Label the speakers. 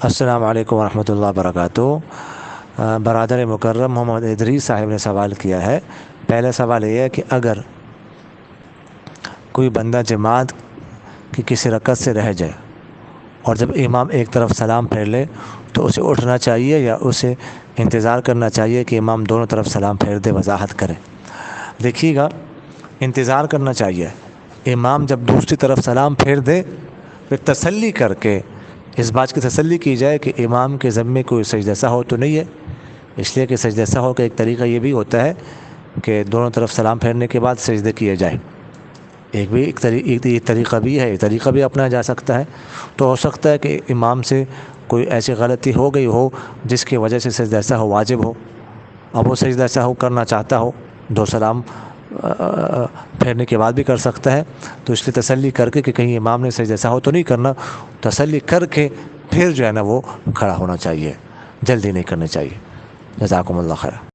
Speaker 1: السلام علیکم ورحمۃ اللہ وبرکاتہ۔ برادر مکرم محمد ادریس صاحب نے سوال کیا ہے۔ پہلا سوال یہ ہے کہ اگر کوئی بندہ جماعت کی کسی رکعت سے رہ جائے اور جب امام ایک طرف سلام پھیر لے تو اسے اٹھنا چاہیے یا اسے انتظار کرنا چاہیے کہ امام دونوں طرف سلام پھیر دے، وضاحت کرے۔ دیکھیے گا، انتظار کرنا چاہیے۔ امام جب دوسری طرف سلام پھیر دے پھر تسلی کر کے اس بات کی تسلی کی جائے کہ امام کے ذمے کوئی سجدہ سہو تو نہیں ہے، اس لیے کہ سجدہ سہو کا ایک طریقہ یہ بھی ہوتا ہے کہ دونوں طرف سلام پھیرنے کے بعد سجدے کیے جائے۔ ایک طریقہ بھی ہے، طریقہ بھی اپنایا جا سکتا ہے۔ تو ہو سکتا ہے کہ امام سے کوئی ایسی غلطی ہو گئی ہو جس کی وجہ سے سجدہ سہو واجب ہو، اب وہ سجدہ سہو کرنا چاہتا ہو، دو سلام پھیرنے کے بعد بھی کر سکتا ہے، تو اس لیے تسلی کر کے کہ کہیں امام نے سجدہ سہو تو نہیں کرنا، تسلی کر کے پھر جو ہے نا وہ کھڑا ہونا چاہیے، جلدی نہیں کرنی چاہیے۔ جزاکم اللہ خیر۔